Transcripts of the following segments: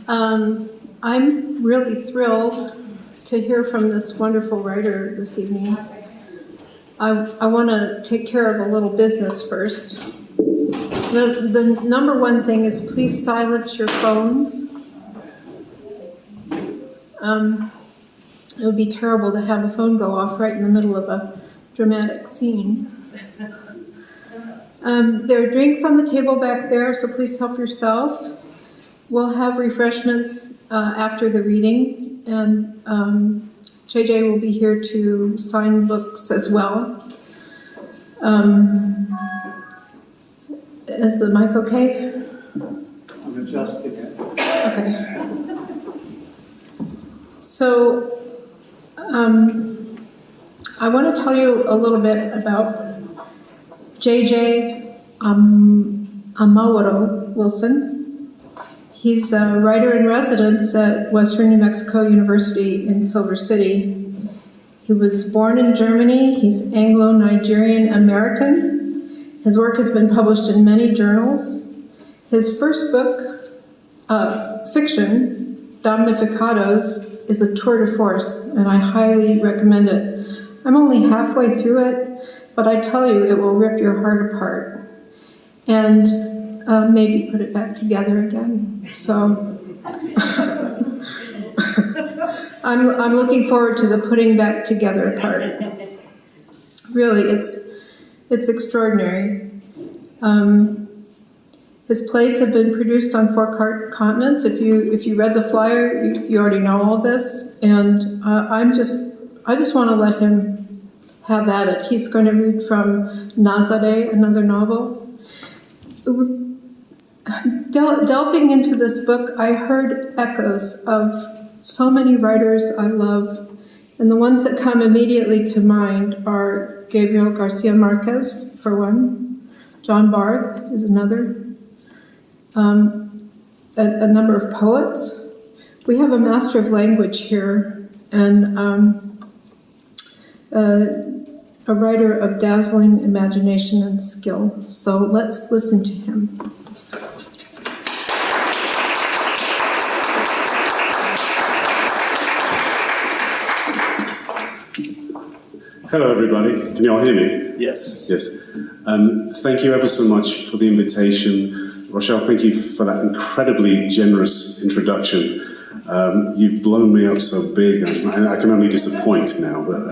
I'm really thrilled to hear from this wonderful writer this evening. I want to take care of a little business first. The number one thing is please silence your phones. It would be terrible to have a phone go off right in the middle of a dramatic scene. There are drinks on the table back there, so please help yourself. We'll have refreshments after the reading, and JJ will be here to sign books as well. Is the mic okay? I'm adjusting it. Okay. So, I want to tell you a little bit about JJ Amaworo Wilson. He's a writer-in-residence at Western New Mexico University in Silver City. He was born in Germany. He's Anglo-Nigerian American. His work has been published in many journals. His first book, fiction, Damnificados, is a tour de force, and I highly recommend it. I'm only halfway through it, but I tell you, it will rip your heart apart and maybe put it back together again. So I'm looking forward to the putting back together part. Really, it's extraordinary. His plays have been produced on 4 continents. If you read the flyer, you already know all this. And I just want to let him have at it. He's going to read from Nazare, another novel. Delving into this book, I heard echoes of so many writers I love. And the ones that come immediately to mind are Gabriel Garcia Marquez, for one. John Barth is another. A number of poets. We have a master of language here, and a writer of dazzling imagination and skill. So let's listen to him. Hello, everybody. Can you all hear me? Yes. Yes. Thank you ever so much for the invitation. Rochelle, thank you for that incredibly generous introduction. You've blown me up so big, and I can only disappoint now. But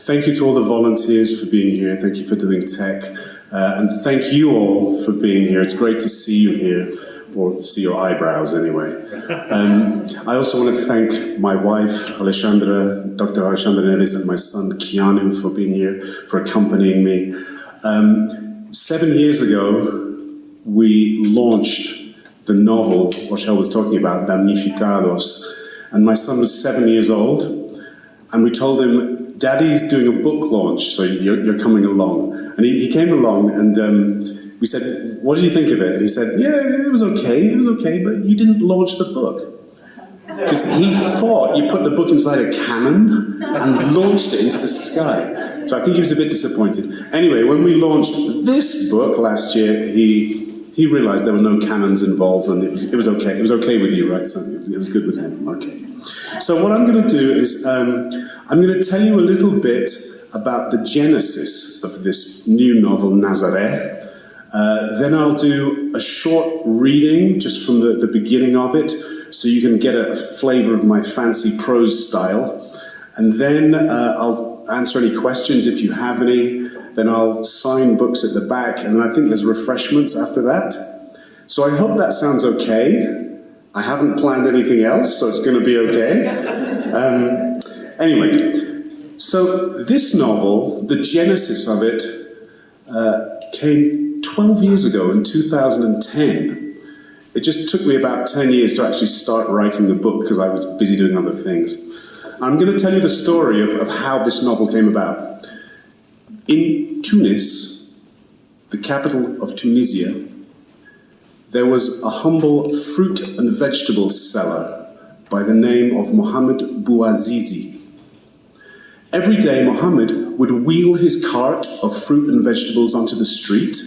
thank you to all the volunteers for being here. Thank you for doing tech. And thank you all for being here. It's great to see you here, or see your eyebrows anyway. I also want to thank my wife, Alexandra, Dr. Alexandra Neves, and my son, Keanu, for being here, for accompanying me. 7 years ago, we launched the novel Rochelle was talking about, Damnificados, and my son was 7 years old, and we told him, Daddy's doing a book launch, so you're coming along. And he came along, and we said, what did you think of it? And he said, yeah, it was okay, but you didn't launch the book. Because he thought you put the book inside a cannon and launched it into the sky. So I think he was a bit disappointed. Anyway, when we launched this book last year, he realized there were no cannons involved, and it was okay. It was okay with you, right, son? It was good with him. Okay. So what I'm going to do is I'm going to tell you a little bit about the genesis of this new novel, Nazare. Then I'll do a short reading just from the beginning of it, so you can get a flavor of my fancy prose style. And then I'll answer any questions if you have any. Then I'll sign books at the back, and I think there's refreshments after that. So I hope that sounds okay. I haven't planned anything else, so it's going to be okay. Anyway, so this novel, the genesis of it, came 12 years ago in 2010. It just took me about 10 years to actually start writing the book because I was busy doing other things. I'm going to tell you the story of how this novel came about. In Tunis, the capital of Tunisia, there was a humble fruit and vegetable seller by the name of Mohammed Bouazizi. Every day, Mohammed would wheel his cart of fruit and vegetables onto the street,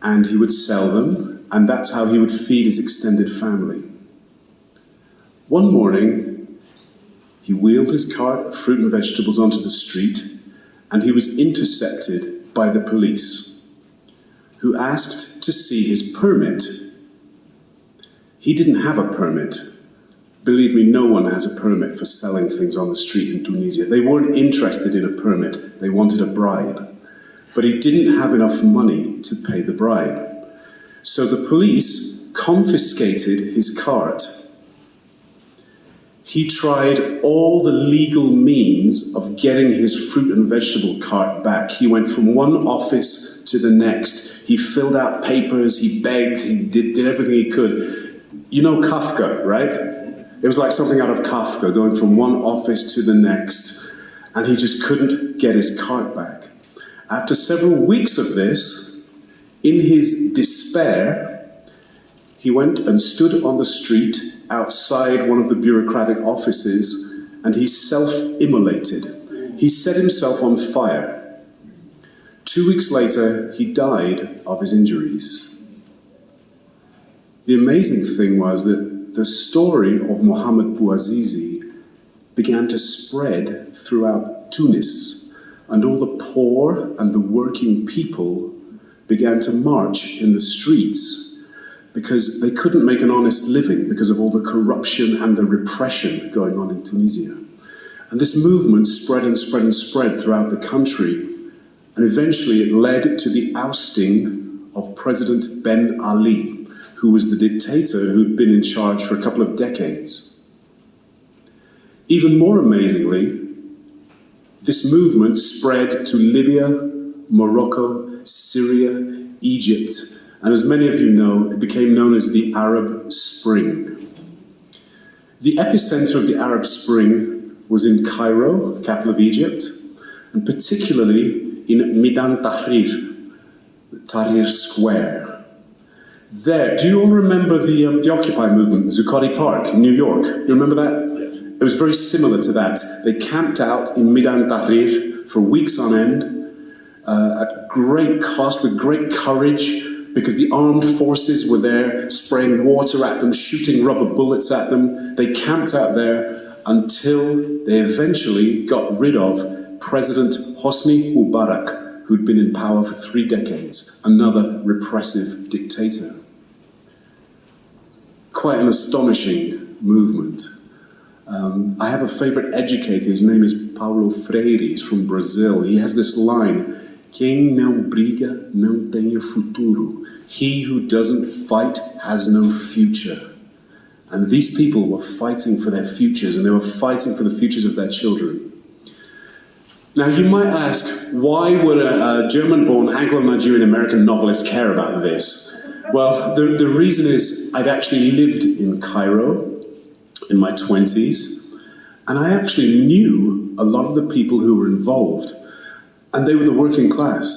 and he would sell them, and that's how he would feed his extended family. One morning, he wheeled his cart of fruit and vegetables onto the street, and he was intercepted by the police, who asked to see his permit. He didn't have a permit. Believe me, no one has a permit for selling things on the street in Tunisia. They weren't interested in a permit, they wanted a bribe. But he didn't have enough money to pay the bribe. So the police confiscated his cart. He tried all the legal means of getting his fruit and vegetable cart back. He went from one office to the next. He filled out papers, he begged, he did everything he could. You know Kafka, right? It was like something out of Kafka, going from one office to the next, and he just couldn't get his cart back. After several weeks of this, in his despair, he went and stood on the street outside one of the bureaucratic offices, and he self-immolated. He set himself on fire. 2 weeks later, he died of his injuries. The amazing thing was that the story of Mohamed Bouazizi began to spread throughout Tunis, and all the poor and the working people began to march in the streets because they couldn't make an honest living because of all the corruption and the repression going on in Tunisia. And this movement spread and spread and spread throughout the country, and eventually it led to the ousting of President Ben Ali, who was the dictator who'd been in charge for a couple of decades. Even more amazingly, this movement spread to Libya, Morocco, Syria, Egypt, and as many of you know, it became known as the Arab Spring. The epicenter of the Arab Spring was in Cairo, the capital of Egypt, and particularly in Midan Tahrir, the Tahrir Square. There, do you all remember the Occupy movement, Zuccotti Park in New York? You remember that? Yes. It was very similar to that. They camped out in Midan Tahrir for weeks on end, at great cost, with great courage, because the armed forces were there, spraying water at them, shooting rubber bullets at them. They camped out there until they eventually got rid of President Hosni Mubarak, who'd been in power for 3 decades, another repressive dictator. Quite an astonishing movement. I have a favorite educator, his name is Paulo Freire, he's from Brazil. He has this line, "Quem não briga não tem futuro." He who doesn't fight has no future. And these people were fighting for their futures, and they were fighting for the futures of their children. Now you might ask, why would a German-born Anglo-Nigerian American novelist care about this? Well, the reason is I'd actually lived in Cairo in my 20s, and I actually knew a lot of the people who were involved, and they were the working class.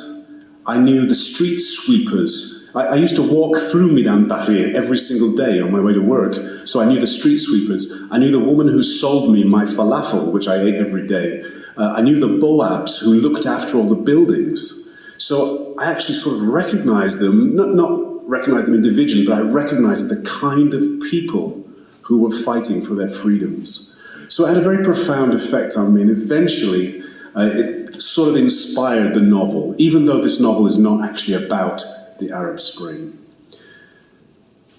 I knew the street sweepers. I used to walk through Midan Tahrir every single day on my way to work, so I knew the street sweepers. I knew the woman who sold me my falafel, which I ate every day. I knew the boabs who looked after all the buildings. So I actually sort of recognized them, not recognized them individually, but I recognized the kind of people who were fighting for their freedoms. So it had a very profound effect on me, and eventually it sort of inspired the novel, even though this novel is not actually about the Arab Spring.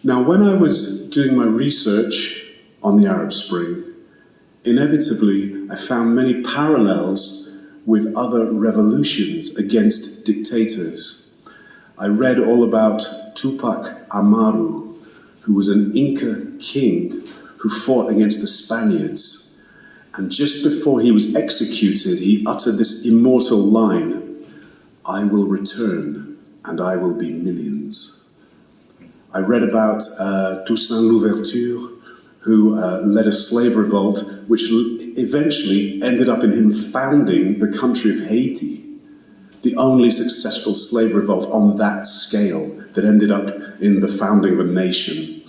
Now, when I was doing my research on the Arab Spring, inevitably I found many parallels with other revolutions against dictators. I read all about Tupac Amaru, who was an Inca king who fought against the Spaniards. And just before he was executed, he uttered this immortal line, "I will return, and I will be millions." I read about Toussaint Louverture, who led a slave revolt, which eventually ended up in him founding the country of Haiti, the only successful slave revolt on that scale that ended up in the founding of a nation.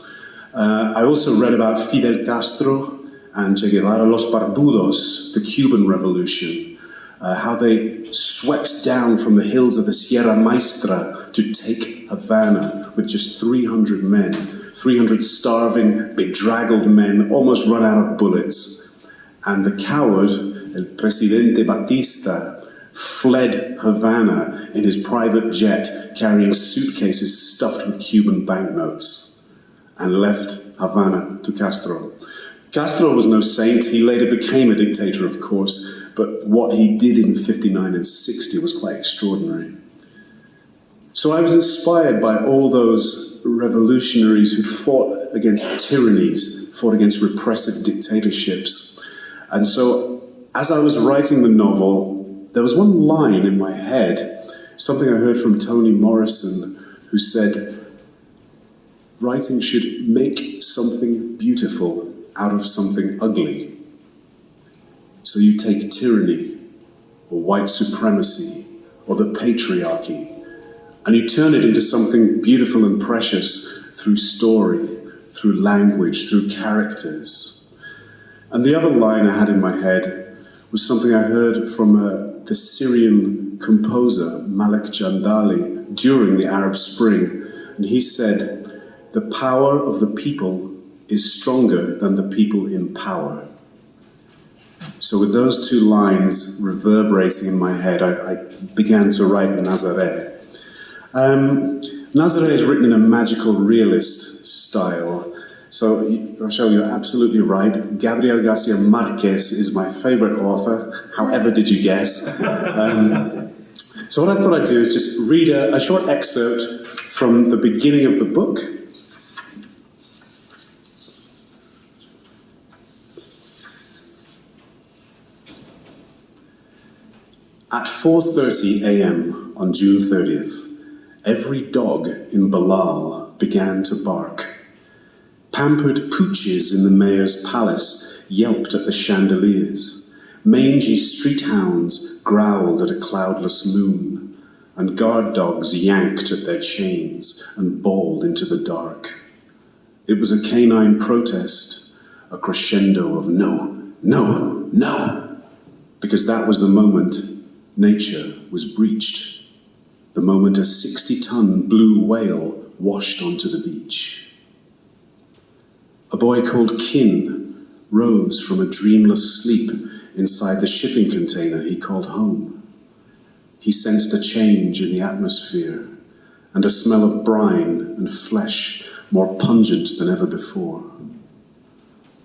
I also read about Fidel Castro and Che Guevara, Los Barbudos, the Cuban Revolution, how they swept down from the hills of the Sierra Maestra to take Havana with just 300 men. 300 starving, bedraggled men almost run out of bullets. And the coward, El Presidente Batista, fled Havana in his private jet, carrying suitcases stuffed with Cuban banknotes, and left Havana to Castro. Castro was no saint. He later became a dictator, of course, but what he did in 59 and 60 was quite extraordinary. So I was inspired by all those revolutionaries who'd fought against tyrannies, fought against repressive dictatorships. And so as I was writing the novel, there was one line in my head, something I heard from Toni Morrison, who said, writing should make something beautiful out of something ugly. So you take tyranny, or white supremacy, or the patriarchy, and you turn it into something beautiful and precious through story, through language, through characters. And the other line I had in my head was something I heard from the Syrian composer Malik Jandali during the Arab Spring. And he said, "The power of the people is stronger than the people in power." So with those two lines reverberating in my head, I began to write Nazare. Nazare is written in a magical realist style. So, Rochelle, you're absolutely right. Gabriel Garcia Marquez is my favorite author. However did you guess? So what I thought I'd do is just read a short excerpt from the beginning of the book. At 4:30 a.m. on June 30th, every dog in Bilal began to bark. Pampered pooches in the mayor's palace yelped at the chandeliers. Mangy street hounds growled at a cloudless moon, and guard dogs yanked at their chains and bawled into the dark. It was a canine protest, a crescendo of no, no, no, because that was the moment nature was breached, the moment a 60-ton blue whale washed onto the beach. A boy called Kin rose from a dreamless sleep inside the shipping container he called home. He sensed a change in the atmosphere and a smell of brine and flesh more pungent than ever before.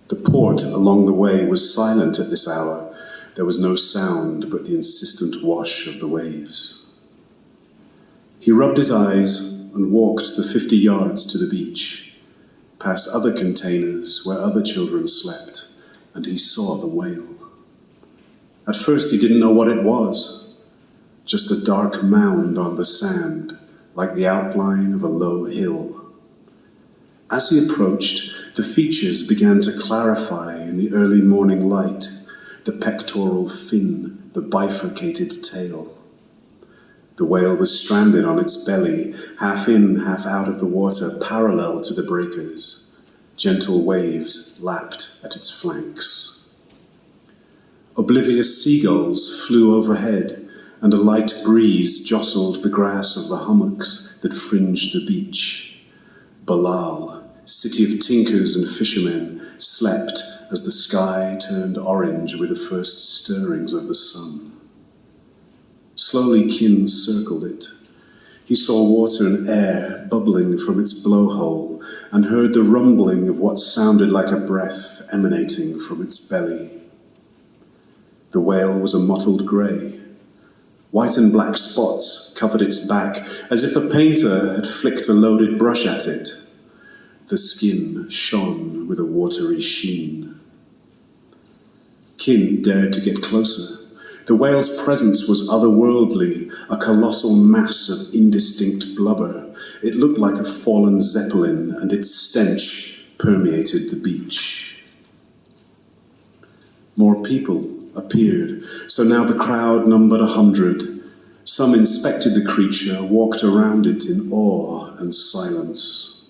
The port along the way was silent at this hour. There was no sound but the insistent wash of the waves. He rubbed his eyes and walked the 50 yards to the beach, past other containers where other children slept, and he saw the whale. At first he didn't know what it was, just a dark mound on the sand, like the outline of a low hill. As he approached, the features began to clarify in the early morning light, the pectoral fin, the bifurcated tail. The whale was stranded on its belly, half in, half out of the water, parallel to the breakers. Gentle waves lapped at its flanks. Oblivious seagulls flew overhead, and a light breeze jostled the grass of the hummocks that fringed the beach. Bilal, city of tinkers and fishermen, slept as the sky turned orange with the first stirrings of the sun. Slowly Kin circled it. He saw water and air bubbling from its blowhole and heard the rumbling of what sounded like a breath emanating from its belly. The whale was a mottled grey. White and black spots covered its back as if a painter had flicked a loaded brush at it. The skin shone with a watery sheen. Kin dared to get closer. The whale's presence was otherworldly, a colossal mass of indistinct blubber. It looked like a fallen zeppelin, and its stench permeated the beach. More people appeared, so now the crowd numbered 100. Some inspected the creature, walked around it in awe and silence.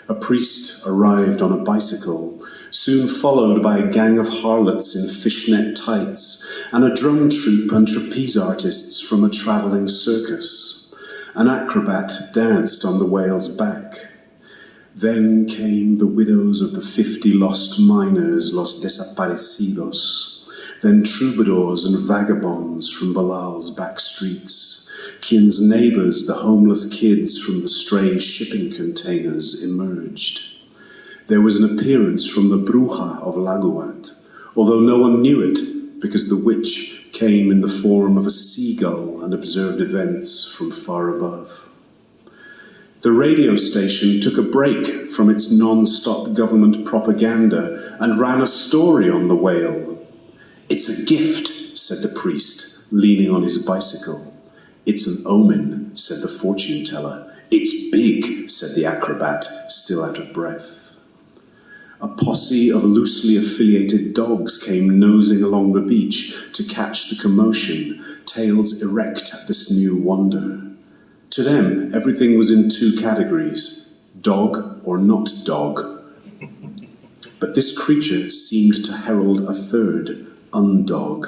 A priest arrived on a bicycle, soon followed by a gang of harlots in fishnet tights, and a drum troupe and trapeze artists from a travelling circus. An acrobat danced on the whale's back. Then came the widows of the 50 lost miners, los desaparecidos. Then troubadours and vagabonds from Bilal's back streets. Kian's neighbours, the homeless kids from the stray shipping containers, emerged. There was an appearance from the Bruja of Laguat, although no one knew it because the witch came in the form of a seagull and observed events from far above. The radio station took a break from its non-stop government propaganda and ran a story on the whale. "It's a gift," said the priest, leaning on his bicycle. "It's an omen," said the fortune teller. "It's big," said the acrobat, still out of breath. A posse of loosely affiliated dogs came nosing along the beach to catch the commotion, tails erect at this new wonder. To them, everything was in two categories, dog or not dog. But this creature seemed to herald a third, undog.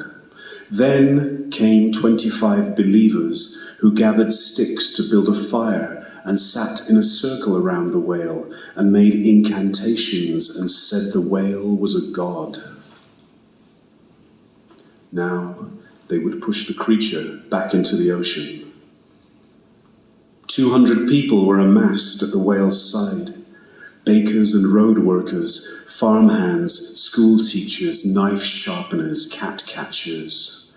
Then came 25 believers who gathered sticks to build a fire and sat in a circle around the whale and made incantations and said the whale was a god. Now they would push the creature back into the ocean. 200 people were amassed at the whale's side. Bakers and road workers, farmhands, school teachers, knife sharpeners, cat catchers.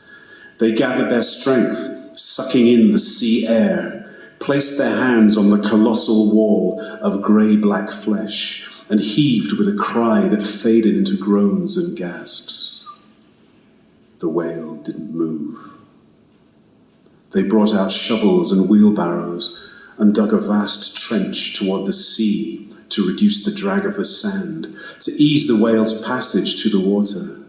They gathered their strength, sucking in the sea air, placed their hands on the colossal wall of grey-black flesh, and heaved with a cry that faded into groans and gasps. The whale didn't move. They brought out shovels and wheelbarrows and dug a vast trench toward the sea to reduce the drag of the sand, to ease the whale's passage to the water.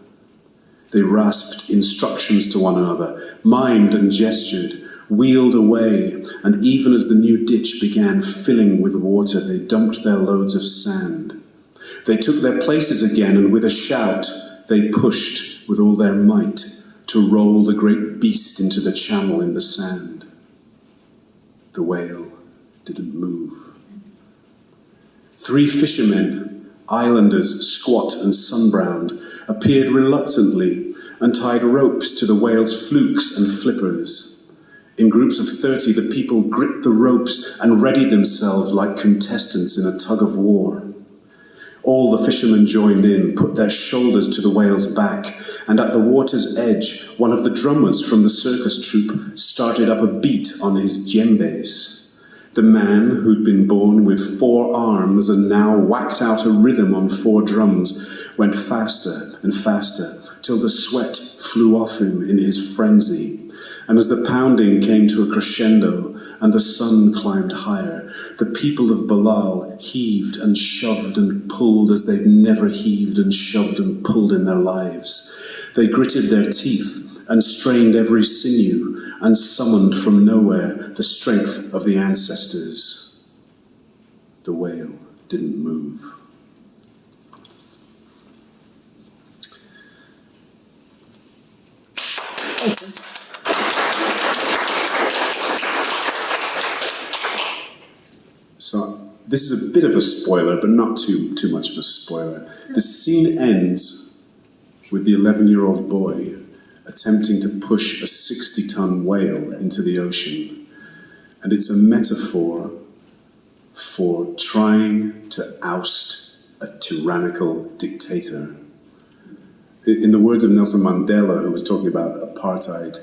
They rasped instructions to one another, mimed and gestured, wheeled away, and even as the new ditch began filling with water, they dumped their loads of sand. They took their places again, and with a shout, they pushed with all their might to roll the great beast into the channel in the sand. The whale didn't move. 3 fishermen, islanders, squat and sunbrowned, appeared reluctantly and tied ropes to the whale's flukes and flippers. In groups of 30, the people gripped the ropes and readied themselves like contestants in a tug of war. All the fishermen joined in, put their shoulders to the whale's back, and at the water's edge, one of the drummers from the circus troupe started up a beat on his djembes. The man who'd been born with 4 arms and now whacked out a rhythm on 4 drums went faster and faster till the sweat flew off him in his frenzy. And as the pounding came to a crescendo and the sun climbed higher, the people of Bilal heaved and shoved and pulled as they'd never heaved and shoved and pulled in their lives. They gritted their teeth and strained every sinew and summoned from nowhere the strength of the ancestors. The whale didn't move. So this is a bit of a spoiler, but not too much of a spoiler. The scene ends with the 11-year-old boy attempting to push a 60-ton whale into the ocean. And it's a metaphor for trying to oust a tyrannical dictator. In the words of Nelson Mandela, who was talking about apartheid,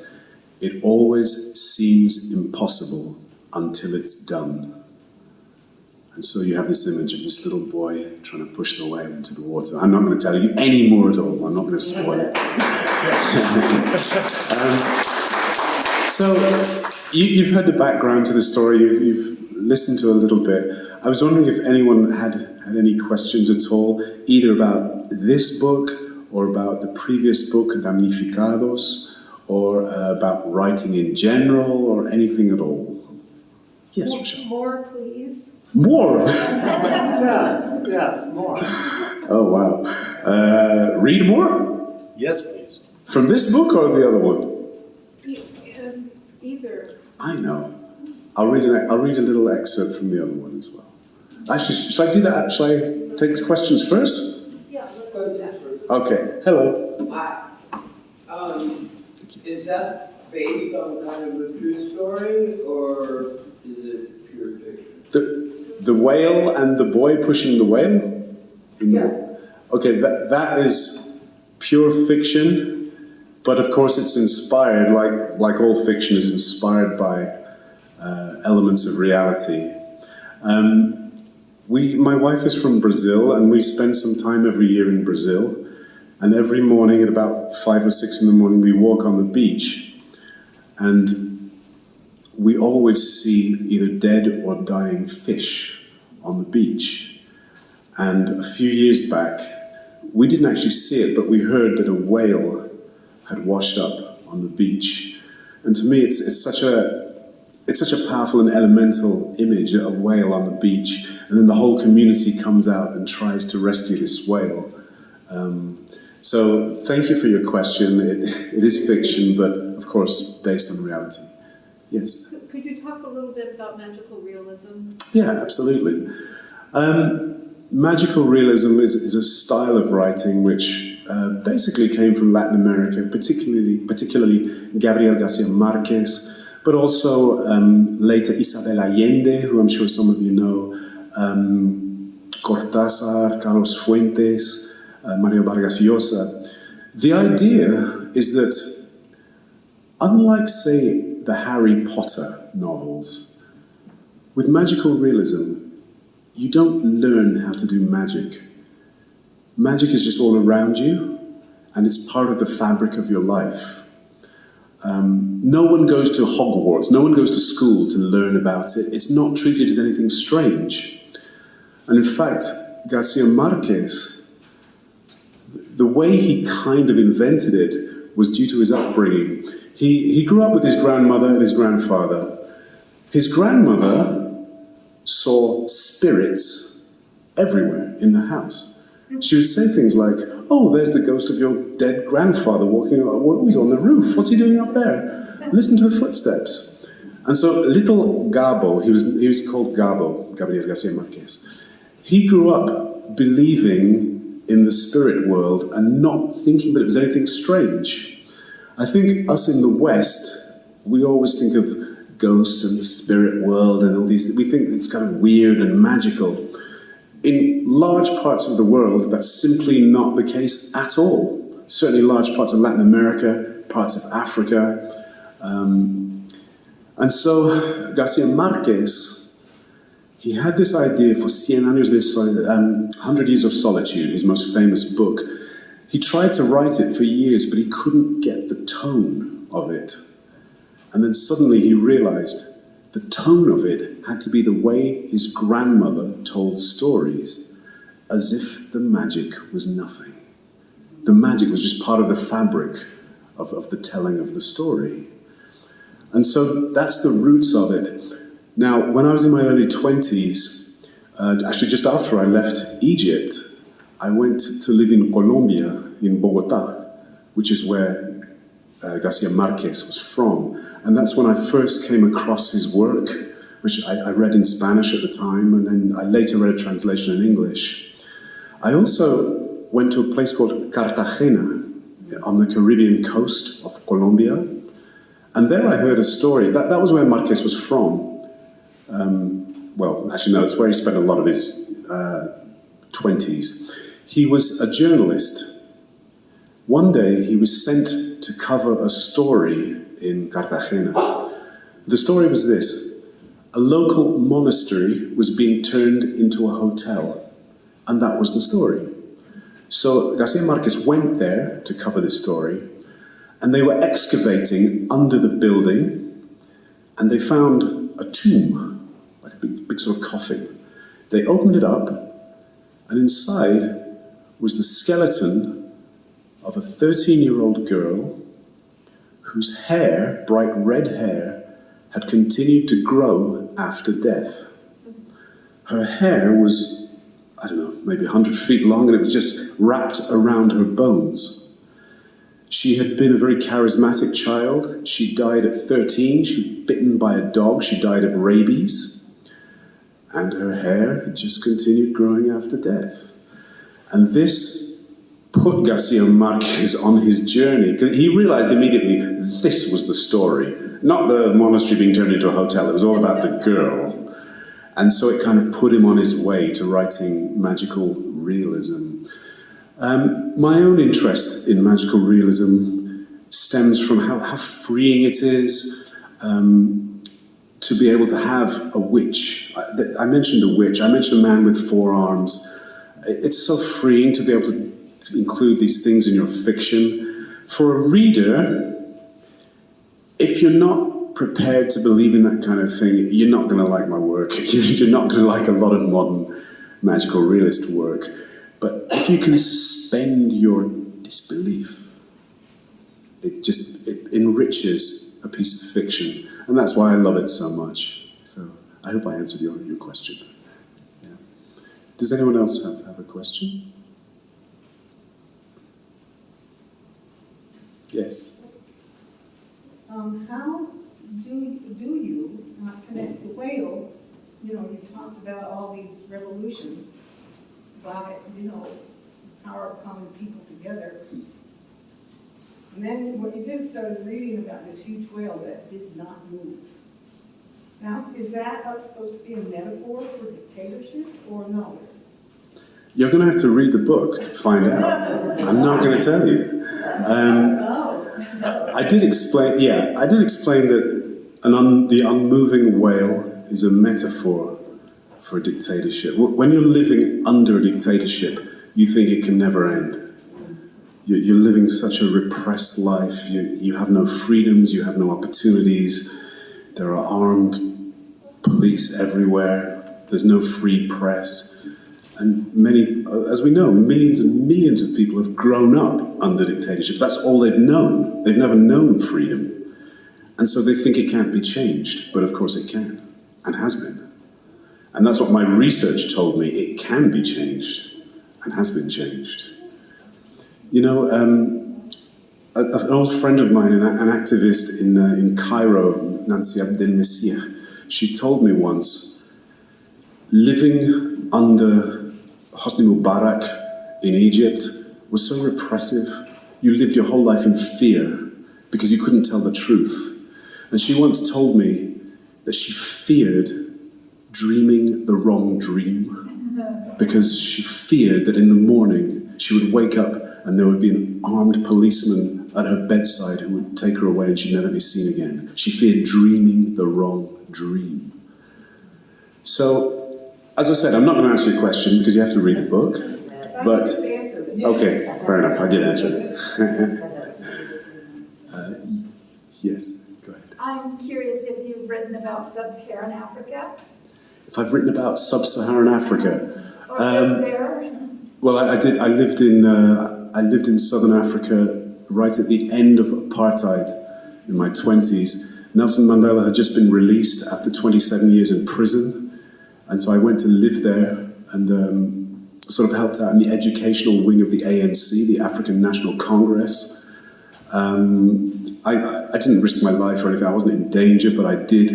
it always seems impossible until it's done. And so you have this image of this little boy trying to push the whale into the water. I'm not going to tell you any more at all. I'm not going to spoil it. So you've heard the background to the story. You've listened to a little bit. I was wondering if anyone had any questions at all, either about this book or about the previous book, Damnificados, or about writing in general, or anything at all. Yes, Rochelle. More, please. More? Yes, more. Oh, wow. Read more? Yes, please. From this book or the other one? Either. I know. I'll read a little excerpt from the other one as well. Actually, should I do that? Shall I take the questions first? Yeah, let's do that. Okay, hello. Hi. Is that based on kind of a true story, or is it pure fiction? The whale and the boy pushing the whale? Yeah. Okay, that is pure fiction, but of course it's inspired, like all fiction is inspired by elements of reality. My wife is from Brazil, and we spend some time every year in Brazil. And every morning at about 5 or 6 in the morning, we walk on the beach, and we always see either dead or dying fish on the beach. And a few years back, we didn't actually see it, but we heard that a whale had washed up on the beach. And to me, it's such a powerful and elemental image, a whale on the beach, and then the whole community comes out and tries to rescue this whale. So thank you for your question. It is fiction, but of course based on reality. Yes? Could you talk a little bit about magical realism? Yeah, absolutely. Magical realism is a style of writing which basically came from Latin America, particularly Gabriel Garcia Marquez, but also later Isabel Allende, who I'm sure some of you know, Cortázar, Carlos Fuentes, Mario Vargas Llosa. The idea is that, unlike, say, the Harry Potter novels, with magical realism, you don't learn how to do magic. Magic is just all around you, and it's part of the fabric of your life. No one goes to Hogwarts, no one goes to school to learn about it. It's not treated as anything strange. And in fact, Garcia Marquez, the way he kind of invented it was due to his upbringing. He grew up with his grandmother and his grandfather. His grandmother saw spirits everywhere in the house. She would say things like, "Oh, there's the ghost of your dead grandfather walking up. Oh, he's on the roof. What's he doing up there? Listen to the footsteps." And so little Gabo, he was called Gabo, Gabriel Garcia Marquez. He grew up believing in the spirit world and not thinking that it was anything strange. I think us in the West, we always think of ghosts and the spirit world and all these, we think it's kind of weird and magical. In large parts of the world, that's simply not the case at all. Certainly large parts of Latin America, parts of Africa. And so Garcia Marquez, he had this idea for 100 Years of Solitude, his most famous book. He tried to write it for years, but he couldn't get the tone of it. And then suddenly he realized the tone of it had to be the way his grandmother told stories, as if the magic was nothing. The magic was just part of the fabric of the telling of the story. And so that's the roots of it. Now, when I was in my early 20s, actually just after I left Egypt, I went to live in Colombia, in Bogota, which is where Garcia Marquez was from. And that's when I first came across his work, which I read in Spanish at the time, and then I later read a translation in English. I also went to a place called Cartagena on the Caribbean coast of Colombia, and there I heard a story. That was where Marquez was from. Well, actually no, it's where he spent a lot of his 20s. He was a journalist. One day he was sent to cover a story in Cartagena. The story was this: a local monastery was being turned into a hotel, and that was the story. So Garcia Marquez went there to cover this story, and they were excavating under the building, and they found a tomb, like a big sort of coffin. They opened it up, and inside was the skeleton of a 13-year-old girl whose hair, bright red hair, had continued to grow after death. Her hair was, I don't know, maybe 100 feet long, and it was just wrapped around her bones. She had been a very charismatic child. She died at 13. She was bitten by a dog. She died of rabies. and her hair had just continued growing after death. And this put Garcia Marquez on his journey, because he realized immediately this was the story. Not the monastery being turned into a hotel, it was all about the girl. And so it kind of put him on his way to writing magical realism. My own interest in magical realism stems from how freeing it is to be able to have a witch. I mentioned a witch, I mentioned a man with 4 arms. It's so freeing to be able to include these things in your fiction. For a reader, if you're not prepared to believe in that kind of thing, you're not going to like my work. You're not going to like a lot of modern magical realist work. But if you can suspend your disbelief, it enriches a piece of fiction. And that's why I love it so much. So I hope I answered your question. Yeah. Does anyone else have a question? Yes. How do you connect the whale? You know, you talked about all these revolutions by, power of coming people together. And then what you did started reading about this huge whale that did not move. Now, is that supposed to be a metaphor for dictatorship or no? You're going to have to read the book to find out. I'm not going to tell you. I did explain that the unmoving whale is a metaphor for a dictatorship. When you're living under a dictatorship, you think it can never end. You're living such a repressed life. You have no freedoms, you have no opportunities. There are armed police everywhere. There's no free press. And many, as we know, millions and millions of people have grown up under dictatorship. That's all they've known. They've never known freedom. And so they think it can't be changed. But of course it can, and has been. And that's what my research told me. It can be changed, and has been changed. An old friend of mine, an activist in Cairo, Nancy Abdel-Messih, she told me once, living under Hosni Mubarak in Egypt was so repressive. You lived your whole life in fear because you couldn't tell the truth. And she once told me that she feared dreaming the wrong dream because she feared that in the morning she would wake up and there would be an armed policeman at her bedside who would take her away and she'd never be seen again. She feared dreaming the wrong dream. So, as I said, I'm not going to answer your question because you have to read the book. But okay, fair enough. I did answer it. Yes, go ahead. I'm curious if you've written about sub-Saharan Africa. If I've written about sub-Saharan Africa, Or there. well, I did. I lived in southern Africa right at the end of apartheid in my 20s. Nelson Mandela had just been released after 27 years in prison, and so I went to live there and sort of helped out in the educational wing of the ANC, the African National Congress. I didn't risk my life or anything. I wasn't in danger, but I did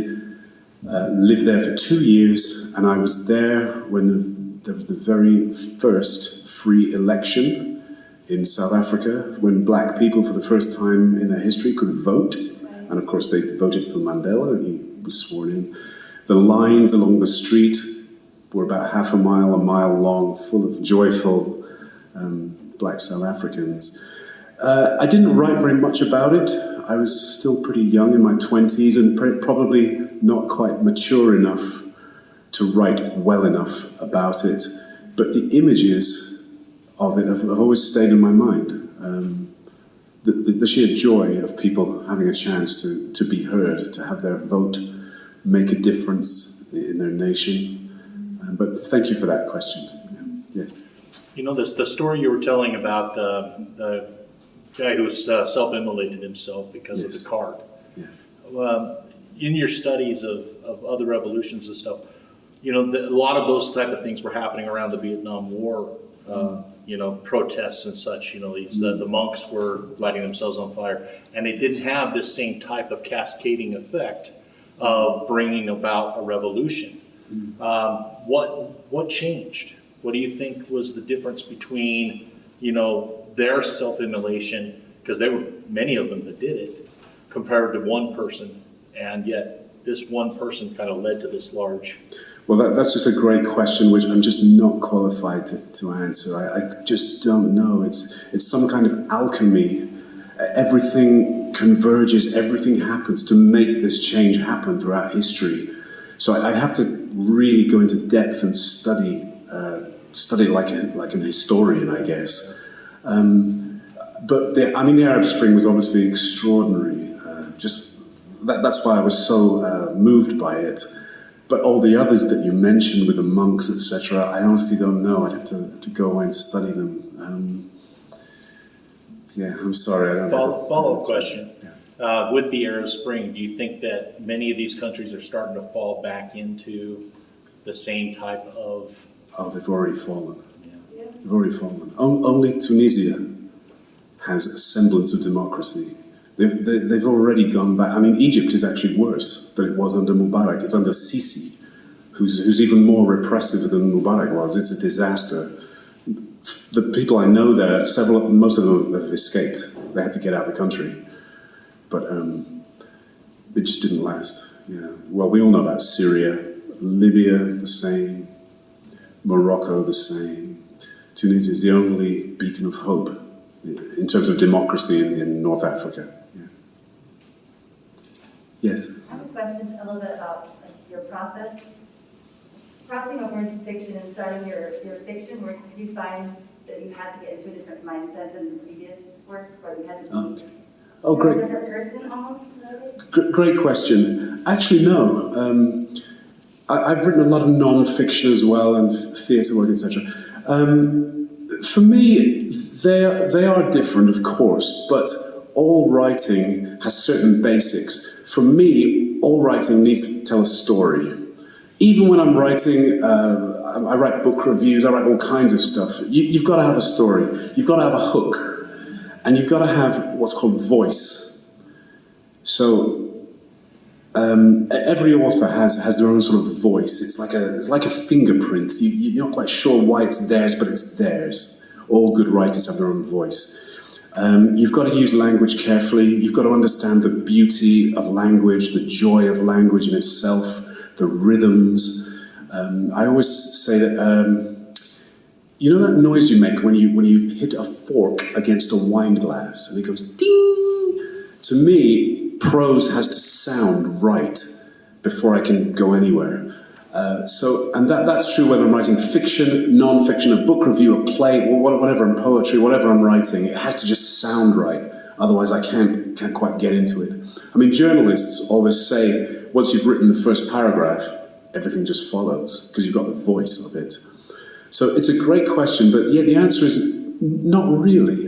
live there for 2 years, and I was there when there was the very first free election in South Africa, when black people for the first time in their history could vote. And of course they voted for Mandela, and he was sworn in. The lines along the street were about half a mile long, full of joyful black South Africans. I didn't write very much about it. I was still pretty young, in my 20s, and probably not quite mature enough to write well enough about it. But the images of it have always stayed in my mind. The sheer joy of people having a chance to be heard, to have their vote make a difference in their nation. But thank you for that question. Yeah. Yes. You know, the story you were telling about the guy who self-immolated himself because of the card. Yeah. In your studies of other revolutions and stuff, you know, a lot of those type of things were happening around the Vietnam War. Protests and such, the monks were lighting themselves on fire, and they didn't have this same type of cascading effect of bringing about a revolution. What changed? What do you think was the difference between, their self-immolation, because there were many of them that did it, compared to one person, and yet this one person kind of led to this large... Well, that's just a great question, which I'm just not qualified to answer. I just don't know. It's some kind of alchemy. Everything converges, everything happens to make this change happen throughout history. So I'd have to really go into depth and study like an historian, I guess. But the Arab Spring was obviously extraordinary. That's why I was so moved by it. But all the others that you mentioned with the monks, etc., I honestly don't know. I'd have to go away and study them. I'm sorry. I don't know. Follow-up question. Yeah. With the Arab Spring, do you think that many of these countries are starting to fall back into the same type of... Oh, they've already fallen. Yeah. They've already fallen. Only Tunisia has a semblance of democracy. They've already gone back. I mean, Egypt is actually worse than it was under Mubarak. It's under Sisi, who's even more repressive than Mubarak was. It's a disaster. The people I know there, most of them have escaped. They had to get out of the country. But it just didn't last. Yeah. Well, we all know about Syria, Libya, the same, Morocco, the same. Tunisia is the only beacon of hope in terms of democracy in North Africa. Yeah. Yes? I have a question a little bit about your process. Crossing over into fiction and starting your fiction, where did you find that you had to get into a different mindset than the previous work, or you had to be great. a different person almost? Great question. Actually, no. I've written a lot of non-fiction as well, and theatre work, etc. For me, they are different, of course, but all writing has certain basics. For me, all writing needs to tell a story. Even when I'm writing, I write book reviews, I write all kinds of stuff. You've got to have a story. You've got to have a hook. And you've got to have what's called voice. So every author has their own sort of voice. It's like a fingerprint. You're not quite sure why it's theirs, but it's theirs. All good writers have their own voice. You've got to use language carefully. You've got to understand the beauty of language, the joy of language in itself, the rhythms. I always say that, you know that noise you make when you hit a fork against a wine glass and it goes ding? To me, prose has to sound right before I can go anywhere. And that's true whether I'm writing fiction, non-fiction, a book review, a play, whatever, and poetry, whatever I'm writing, it has to just sound right. Otherwise I can't quite get into it. I mean, journalists always say, once you've written the first paragraph, everything just follows, because you've got the voice of it. So it's a great question, but yeah, the answer is not really.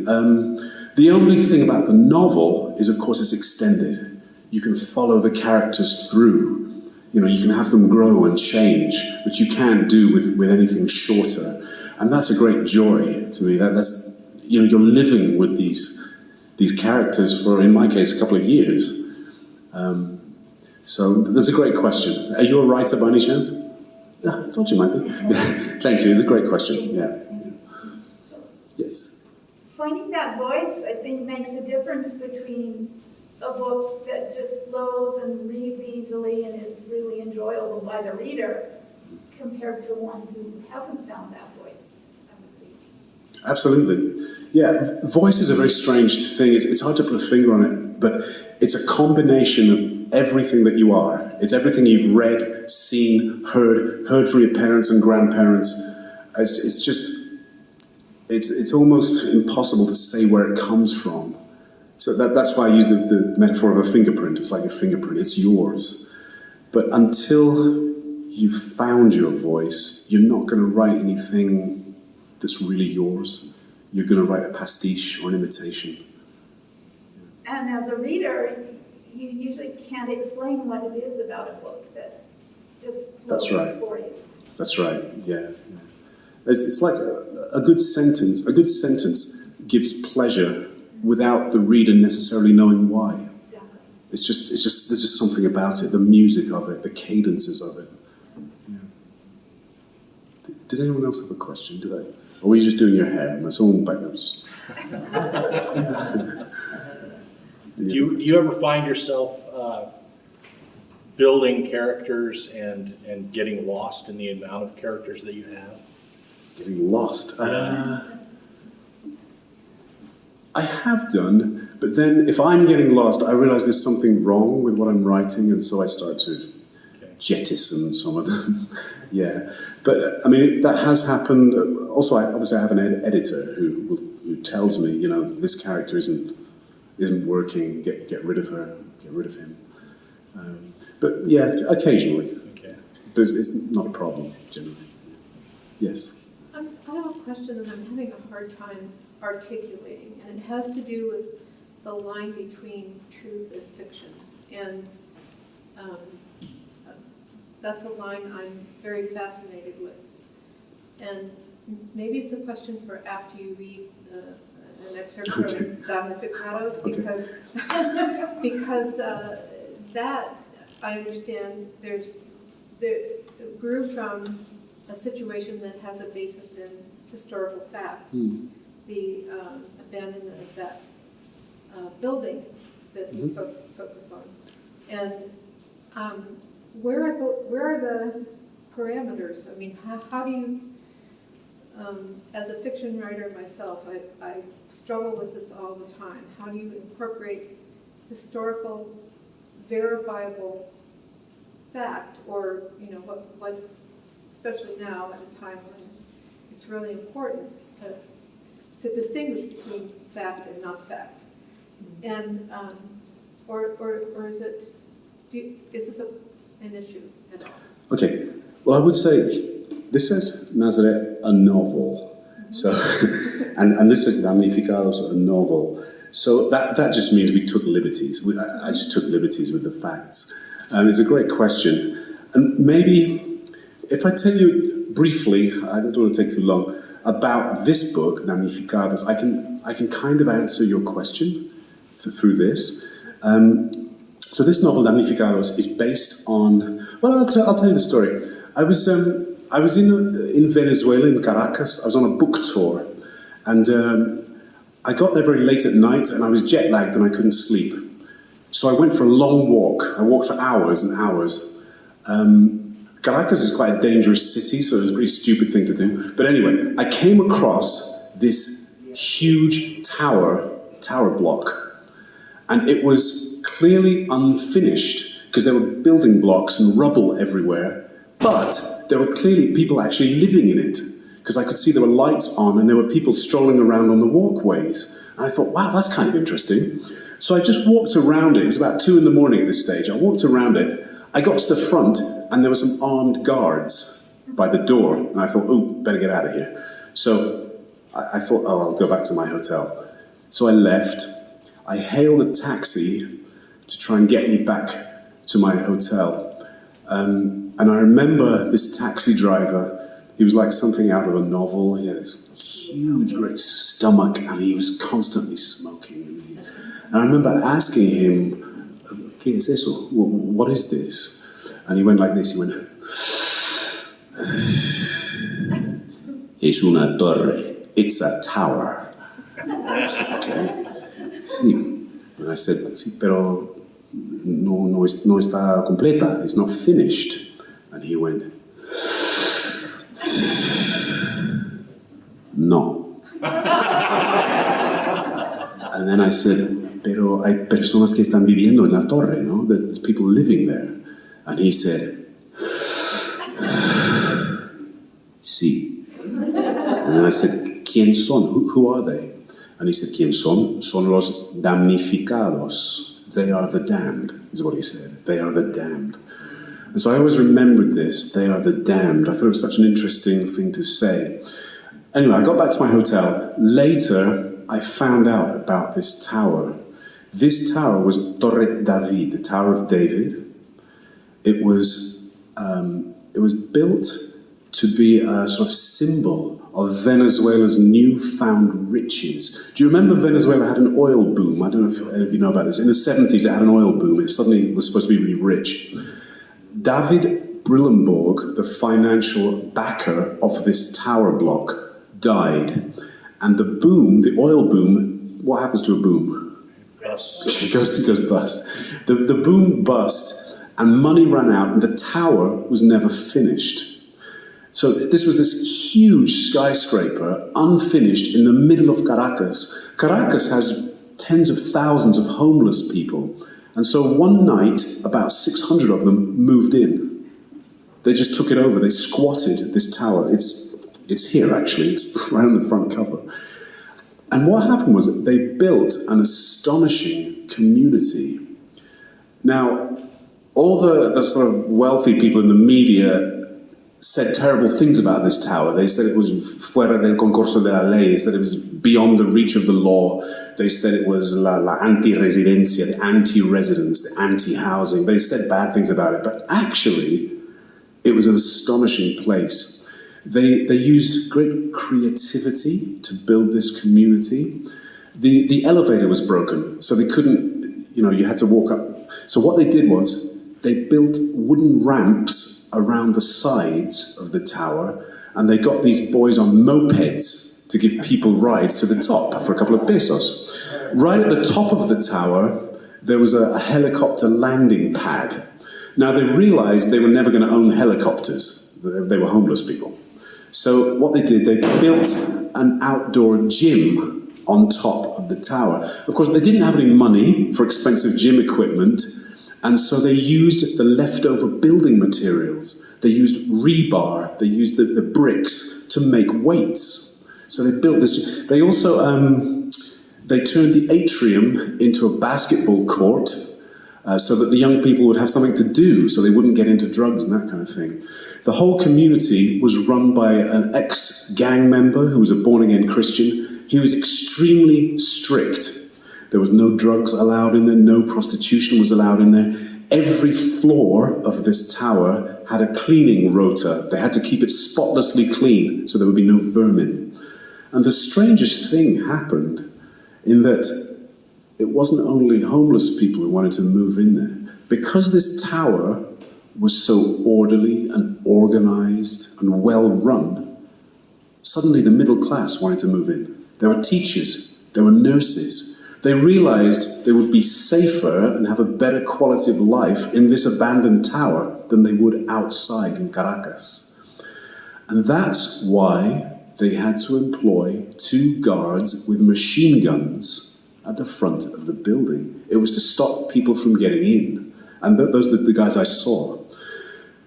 The only thing about the novel is, of course, it's extended. You can follow the characters through. You can have them grow and change, which you can't do with anything shorter. And that's a great joy to me. That's you're living with these characters for, in my case, a couple of years. So that's a great question. Are you a writer by any chance? Yeah, I thought you might be. Thank you. It's a great question. Yeah. Yes. Finding that voice, I think, makes a difference between a book that just flows and reads easily and is really enjoyable by the reader compared to one who hasn't found that voice. Absolutely. Yeah, voice is a very strange thing. It's hard to put a finger on it, but it's a combination of everything that you are. It's everything you've read, seen, heard from your parents and grandparents. It's almost impossible to say where it comes from. So that's why I use the metaphor of a fingerprint. It's like a fingerprint, it's yours. But until you've found your voice, you're not going to write anything that's really yours. You're going to write a pastiche or an imitation. And as a reader, you usually can't explain what it is about a book that just flows for you. That's right, yeah. It's like a good sentence. A good sentence gives pleasure without the reader necessarily knowing why. Exactly. There's just something about it, the music of it, the cadences of it. Yeah. Did anyone else have a question? Did I? Or were you just doing your hair? My someone back there was just... Do you ever find yourself building characters and getting lost in the amount of characters that you have? Getting lost? I have done, but then if I'm getting lost, I realize there's something wrong with what I'm writing, and so I start to jettison some of them. Yeah, but I mean, that has happened. Also, obviously I have an editor who tells me, you know, this character isn't working, get rid of her, get rid of him. But yeah, occasionally. Okay. It's not a problem, generally. Yes? I have a question that I'm having a hard time articulating, and it has to do with the line between truth and fiction. And that's a line I'm very fascinated with. And maybe it's a question for after you read an excerpt from Damnificados, because that, I understand, there grew from a situation that has a basis in historical fact, the abandonment of that building that you focus on. And where are the parameters? I mean, how do you, as a fiction writer myself, I struggle with this all the time. How do you incorporate historical, verifiable fact, or, you know, what especially now at a time when it's really important to distinguish between fact and not fact. And or is it, is this an issue at all? Okay, well, I would say this says Nazare, a novel. So, and this says Damnificados, a novel. So that just means we took liberties. I just took liberties with the facts. It's a great question. And maybe if I tell you briefly, I don't want to take too long, about this book, Damnificados, I can kind of answer your question through this. So this novel, Damnificados, is based on, well, I'll tell you the story. I was in Venezuela, in Caracas. I was on a book tour, and I got there very late at night, and I was jet lagged and I couldn't sleep. So I went for a long walk. I walked for hours and hours. Caracas is quite a dangerous city, so it was a pretty stupid thing to do. But anyway, I came across this huge tower block, and it was clearly unfinished because there were building blocks and rubble everywhere, but there were clearly people actually living in it, because I could see there were lights on and there were people strolling around on the walkways. And I thought, wow, that's kind of interesting. So I just walked around it. It was about 2 a.m. at this stage. I walked around it. I got to the front, and there were some armed guards by the door. And I thought, oh, better get out of here. So I thought, oh, I'll go back to my hotel. So I left. I hailed a taxi to try and get me back to my hotel. And I remember this taxi driver. He was like something out of a novel. He had this huge, great stomach, and he was constantly smoking. And I remember asking him, ¿Qué es eso? What is this? And he went like this. He went, es una torre. It's a tower. I said, okay. Sí. And I said, sí, pero no está completa. It's not finished. And he went, no. And then I said, pero hay personas que están viviendo en la torre, no? There's people living there. And he said, sí. And then I said, ¿quién son? Who are they? And he said, ¿quién son? Son los damnificados. They are the damned, is what he said. They are the damned. And so I always remembered this. They are the damned. I thought it was such an interesting thing to say. Anyway, I got back to my hotel. Later, I found out about this tower. This tower was Torre David, the Tower of David. It was built to be a sort of symbol of Venezuela's newfound riches. Do you remember Venezuela had an oil boom? I don't know if any of you know about this. In the 70s, it had an oil boom. It suddenly was supposed to be really rich. David Brillenborg, the financial backer of this tower block, died. And the boom, the oil boom, what happens to a boom? Yes. It goes bust. The boom bust, and money ran out, and the tower was never finished. So this was this huge skyscraper, unfinished, in the middle of Caracas. Caracas has tens of thousands of homeless people. And so one night, about 600 of them moved in. They just took it over. They squatted this tower. It's here, actually. It's right on the front cover. And what happened was that they built an astonishing community. Now, all the sort of wealthy people in the media said terrible things about this tower. They said it was fuera del concurso de la ley. They said it was beyond the reach of the law. They said it was la anti-residencia, the anti-residence, the anti-housing. They said bad things about it. But actually, it was an astonishing place. They used great creativity to build this community. The elevator was broken, so they couldn't, you had to walk up. So what they did was, they built wooden ramps around the sides of the tower, and they got these boys on mopeds to give people rides to the top for a couple of pesos. Right at the top of the tower, there was a helicopter landing pad. Now, they realized they were never going to own helicopters. They were homeless people. So what they did, they built an outdoor gym on top of the tower. Of course, they didn't have any money for expensive gym equipment, and so they used the leftover building materials. They used rebar, they used the bricks to make weights. So they built this. They also, they turned the atrium into a basketball court so that the young people would have something to do, so they wouldn't get into drugs and that kind of thing. The whole community was run by an ex-gang member who was a born-again Christian. He was extremely strict. There was no drugs allowed in there, no prostitution was allowed in there. Every floor of this tower had a cleaning rota. They had to keep it spotlessly clean so there would be no vermin. And the strangest thing happened in that it wasn't only homeless people who wanted to move in there. Because this tower was so orderly and organized and well run, suddenly the middle class wanted to move in. There were teachers, there were nurses. They realized they would be safer and have a better quality of life in this abandoned tower than they would outside in Caracas. And that's why they had to employ 2 guards with machine guns at the front of the building. It was to stop people from getting in. And those are the guys I saw.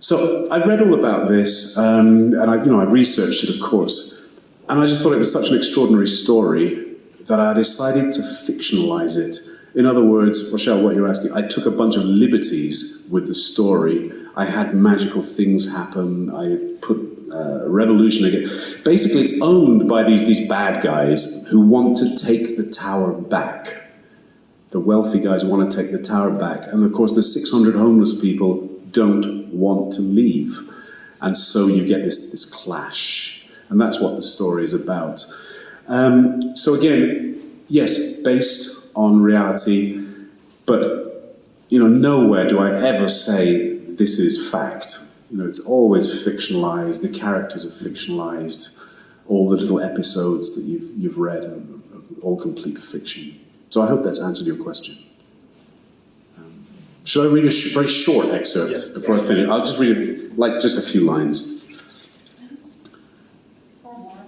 So I read all about this, and I researched it, of course. And I just thought it was such an extraordinary story that I decided to fictionalize it. In other words, Rochelle, what you're asking, I took a bunch of liberties with the story. I had magical things happen. I put revolution again. Basically, it's owned by these bad guys who want to take the tower back. The wealthy guys want to take the tower back. And of course, the 600 homeless people don't want to leave. And so you get this clash. And that's what the story is about. So again, yes, based on reality, but nowhere do I ever say this is fact. It's always fictionalized. The characters are fictionalized. All the little episodes that you've read are all complete fiction. So I hope that's answered your question. Should I read a very short excerpt before I finish? I'll just read it, just a few lines. Or more.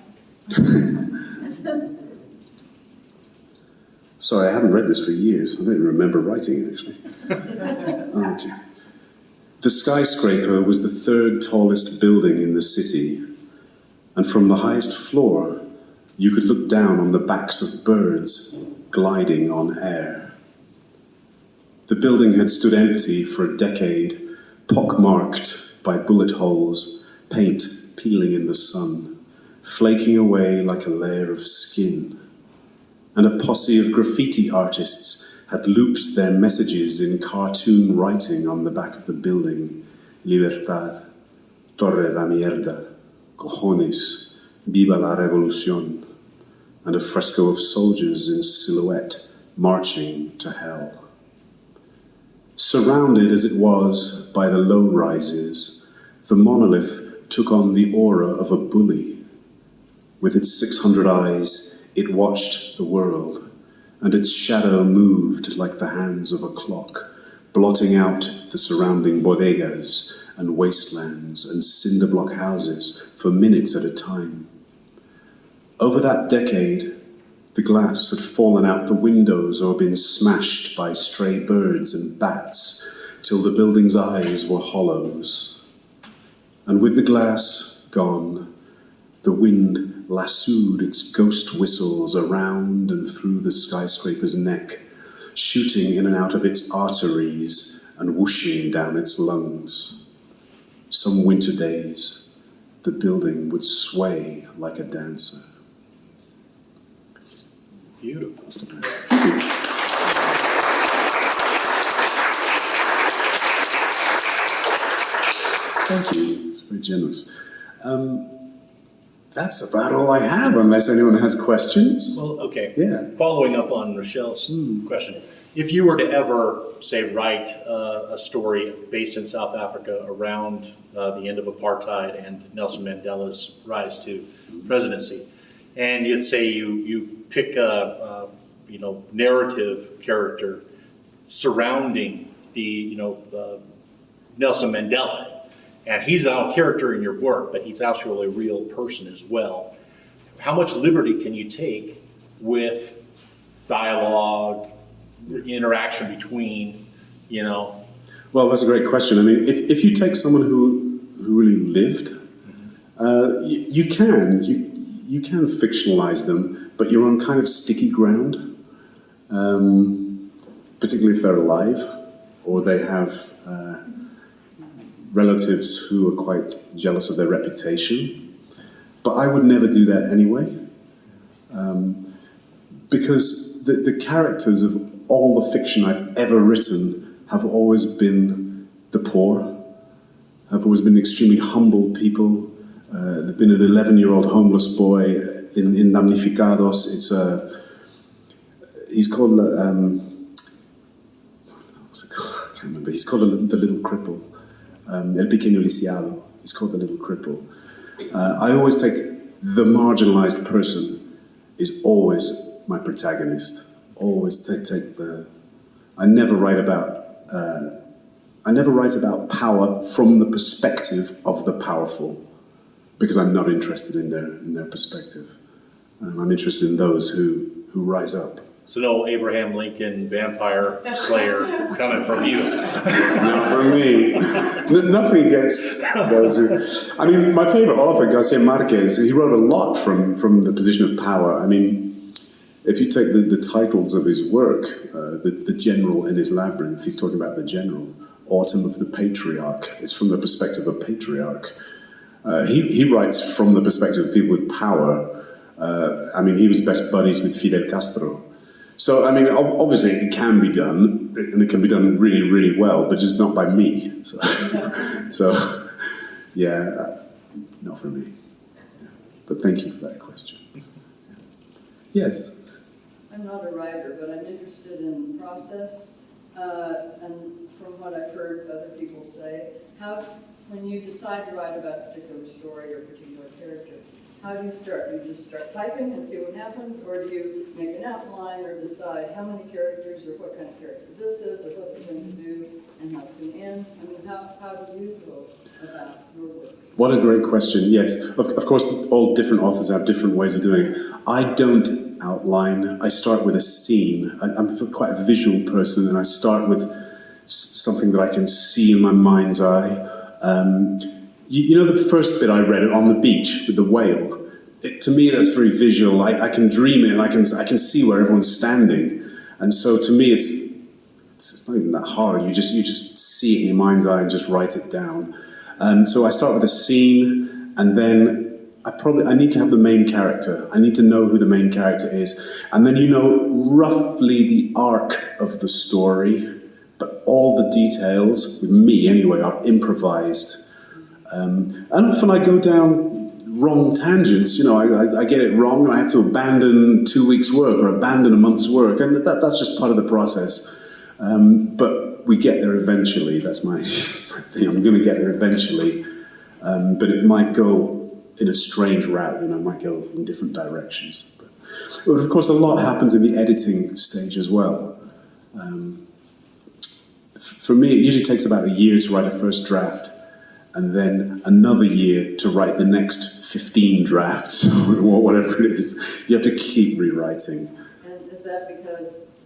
Sorry, I haven't read this for years. I don't even remember writing it, actually. Okay. The skyscraper was the 3rd tallest building in the city, and from the highest floor, you could look down on the backs of birds gliding on air. The building had stood empty for a decade, pockmarked by bullet holes, paint peeling in the sun, flaking away like a layer of skin. And a posse of graffiti artists had looped their messages in cartoon writing on the back of the building. Libertad, Torre la Mierda, Cojones, Viva la Revolución, and a fresco of soldiers in silhouette marching to hell. Surrounded as it was by the low-rises, the monolith took on the aura of a bully. With its 600 eyes, it watched the world, and its shadow moved like the hands of a clock, blotting out the surrounding bodegas and wastelands and cinder block houses for minutes at a time. Over that decade, the glass had fallen out the windows or been smashed by stray birds and bats till the building's eyes were hollows. And with the glass gone, the wind lassoed its ghost whistles around and through the skyscraper's neck, shooting in and out of its arteries and whooshing down its lungs. Some winter days, the building would sway like a dancer. Beautiful. Thank you. It's very generous. That's about all I have, unless anyone has questions. Well, okay. Yeah. Following up on Rochelle's question, if you were to ever, say, write a story based in South Africa around the end of apartheid and Nelson Mandela's rise to presidency, and you'd say you pick a narrative character surrounding the Nelson Mandela, and he's a character in your work, but he's actually a real person as well. How much liberty can you take with dialogue, interaction between, Well, that's a great question. I mean, if you take someone who really lived, you can fictionalize them, but you're on kind of sticky ground, particularly if they're alive or they have relatives who are quite jealous of their reputation. But I would never do that anyway, because the characters of all the fiction I've ever written have always been the poor, have always been extremely humble people. There's been an 11-year-old homeless boy in Damnificados. He's called, what's it called? I can't remember. He's called the Little Cripple. El Pequeño Lisiado. He's called the Little Cripple. I always take the marginalized person is always my protagonist. Always take the. I never write about power from the perspective of the powerful, because I'm not interested in their perspective. I'm interested in those who rise up. So no Abraham Lincoln vampire slayer coming from you. Not from me. Nothing against those who... I mean, my favorite author, Garcia Marquez, he wrote a lot from the position of power. I mean, if you take the titles of his work, the General in his Labyrinth, he's talking about the General. Autumn of the Patriarch, it's from the perspective of a patriarch. He writes from the perspective of people with power. I mean, he was best buddies with Fidel Castro. So, I mean, obviously it can be done, and it can be done really, really well, but just not by me. So yeah, not for me. Yeah. But thank you for that question. Yes? I'm not a writer, but I'm interested in the process, and from what I've heard other people say, when you decide to write about a particular story or a particular character, how do you start? Do you just start typing and see what happens, or do you make an outline or decide how many characters or what kind of character this is, or what they're going to do, and how it's going to end? I mean, how do you go about your work? What a great question, yes. Of course, all different authors have different ways of doing it. I don't outline. I start with a scene. I'm quite a visual person, and I start with something that I can see in my mind's eye. You know the first bit I read on the beach with the whale? To me, that's very visual. I can dream it, and I can see where everyone's standing. And so to me, it's not even that hard. You just see it in your mind's eye and just write it down. So I start with a scene, and then I need to have the main character. I need to know who the main character is. And then you know roughly the arc of the story, but all the details, with me anyway, are improvised. And often I go down wrong tangents. You know, I get it wrong, and I have to abandon 2 weeks' work or abandon a month's work, and that's just part of the process. But we get there eventually. That's my thing. I'm going to get there eventually. but it might go in a strange route, it might go in different directions. But of course, a lot happens in the editing stage as well. For me, it usually takes about a year to write a first draft, and then another year to write the next 15 drafts, or whatever it is. You have to keep rewriting. And is that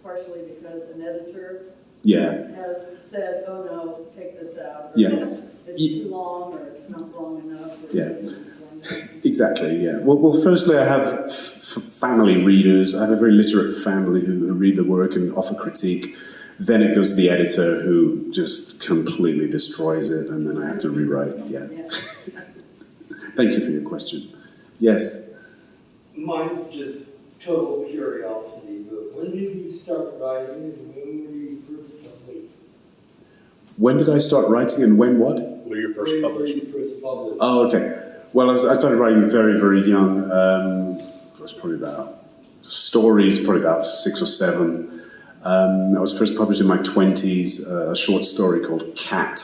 partially because an editor Yeah. has said, oh no, take this out, or Yeah. it's too long, or it's not long enough, or Yeah. this is long enough? Exactly, yeah. Well, firstly, I have family readers. I have a very literate family who read the work and offer critique. Then it goes to the editor who just completely destroys it, and then I have to rewrite. Yeah. Thank you for your question. Yes? Mine's just total curiosity, but when did you start writing and when were you first published? When did I start writing and when what? Were you first published? When were you first published? Oh, okay. Well, I started writing very, very young. It was probably about 6 or 7. I was first published in my 20s, a short story called Cat.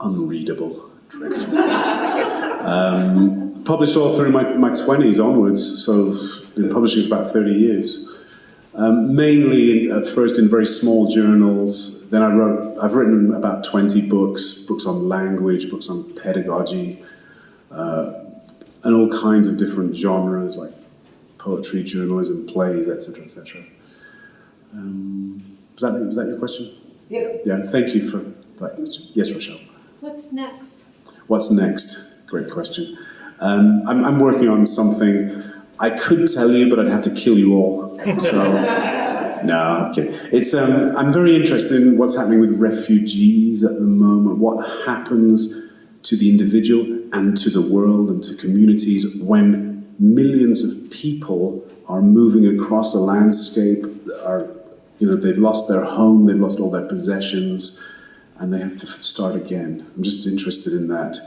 Unreadable. Dreadful. Published all through my 20s onwards, so been publishing for about 30 years. Mainly at first in very small journals. Then I've written about 20 books on language, books on pedagogy, and all kinds of different genres like poetry, journalism, plays, etc., etc. Was that your question? Yeah. Yeah, thank you for that question. Yes, Rochelle. What's next? What's next? Great question. I'm working on something I could tell you, but I'd have to kill you all. So, no, okay. I'm very interested in what's happening with refugees at the moment, what happens to the individual and to the world and to communities when millions of people are moving across a landscape, they've lost their home, they've lost all their possessions, and they have to start again. I'm just interested in that.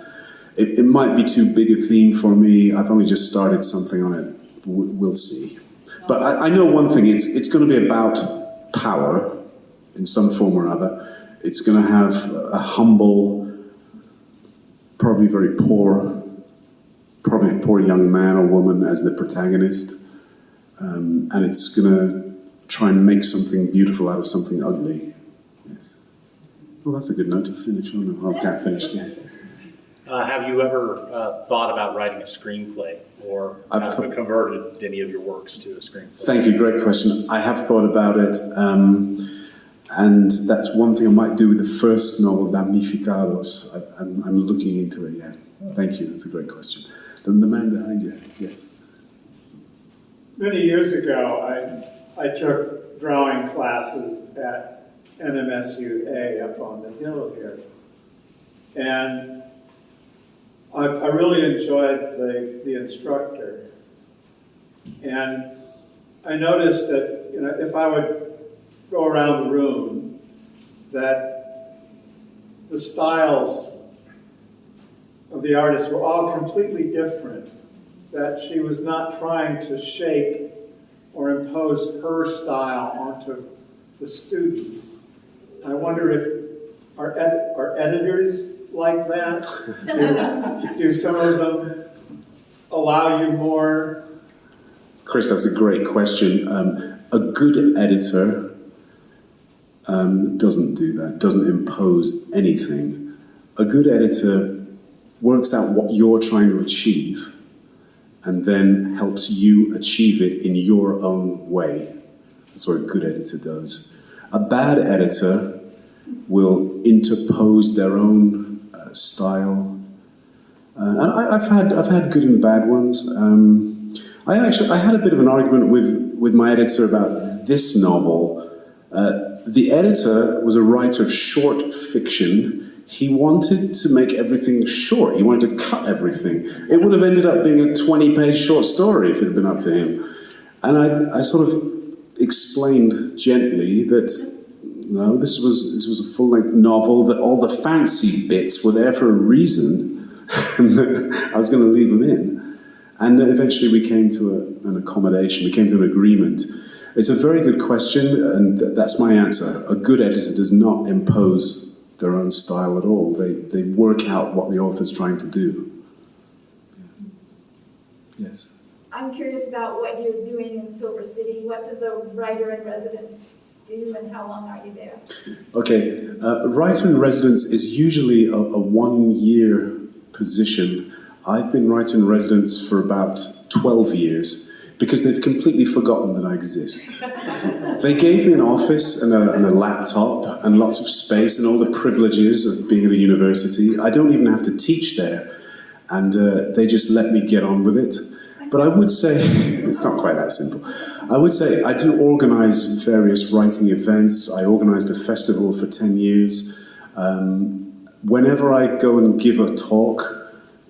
It might be too big a theme for me. I've only just started something on it. We'll see. But I know one thing, it's going to be about power in some form or other. It's going to have a humble, probably a poor young man or woman as the protagonist. And it's going to try and make something beautiful out of something ugly. Yes. Well, that's a good note to finish on. I can't finish, yes. Have you ever thought about writing a screenplay, or have you converted any of your works to a screenplay? Thank you, great question. I have thought about it, and that's one thing I might do with the first novel, Damnificados. I'm looking into it, yeah. Thank you, that's a great question. The man behind you, yes. Many years ago, I took drawing classes at NMSUA up on the hill here. And I really enjoyed the instructor. And I noticed that, if I would go around the room, that the styles of the artists were all completely different, that she was not trying to shape or impose her style onto the students. I wonder if are editors like that? Do some of them allow you more? Chris, that's a great question. A good editor doesn't do that, doesn't impose anything. A good editor works out what you're trying to achieve and then helps you achieve it in your own way. That's what a good editor does. A bad editor will interpose their own style. And I've had good and bad ones. I had a bit of an argument with my editor about this novel. The editor was a writer of short fiction. He wanted to make everything short. He wanted to cut everything. It would have ended up being a 20-page short story if it had been up to him. And I sort of explained gently that, no, this was a full-length novel, that all the fancy bits were there for a reason, and that I was going to leave them in. And then eventually we came to an accommodation, we came to an agreement. It's a very good question, and that's my answer. A good editor does not impose their own style at all. They work out what the author's trying to do. Yeah. Yes. I'm curious about what you're doing in Silver City. What does a writer in residence do, and how long are you there? Okay, writer in residence is usually a 1-year position. I've been writer in residence for about 12 years because they've completely forgotten that I exist. They gave me an office and a laptop and lots of space and all the privileges of being at a university. I don't even have to teach there, and they just let me get on with it. But I would say, it's not quite that simple. I would say I do organize various writing events. I organized a festival for 10 years. Whenever I go and give a talk,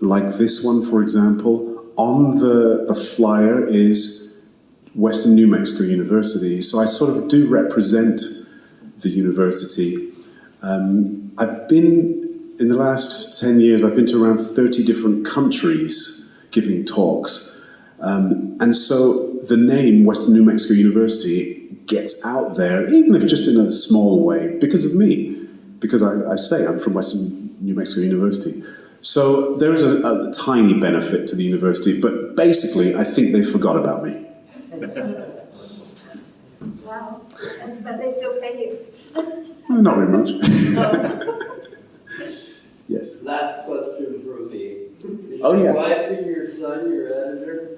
like this one, for example, on the flyer is Western New Mexico University. So I sort of do represent the university. I've been, in the last 10 years, I've been to around 30 different countries giving talks. And so the name Western New Mexico University gets out there, even if just in a small way, because of me. Because I say I'm from Western New Mexico University. So there is a tiny benefit to the university, but basically I think they forgot about me. Wow. But they still pay you. Not very much. Yes. Last question from me. Is Oh, yeah. your wife and your son your editor?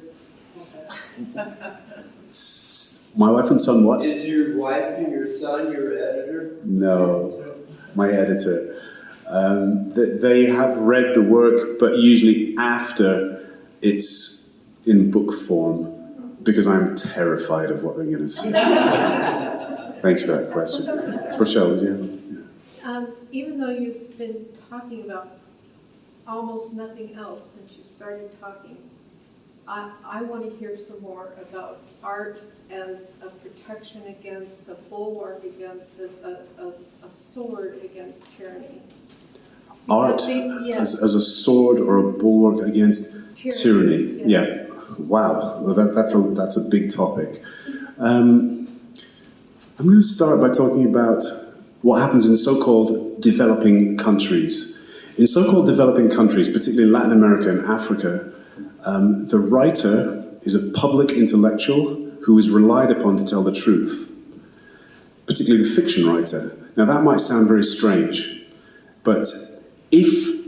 My wife and son, what? Is your wife and your son your editor? No, my editor. They have read the work, but usually after it's in book form, because I'm terrified of what they're going to say. Thank you for that question. Rochelle, did you have? Even though you've been talking about almost nothing else since you started talking, I want to hear some more about art as a protection against, a bulwark against, a sword against tyranny. Art Yes. as a sword or a bulwark against tyranny. Yeah. Wow, well, that's a big topic. I'm going to start by talking about what happens in so-called developing countries. In so-called developing countries, particularly Latin America and Africa, the writer is a public intellectual who is relied upon to tell the truth, particularly the fiction writer. Now that might sound very strange, but if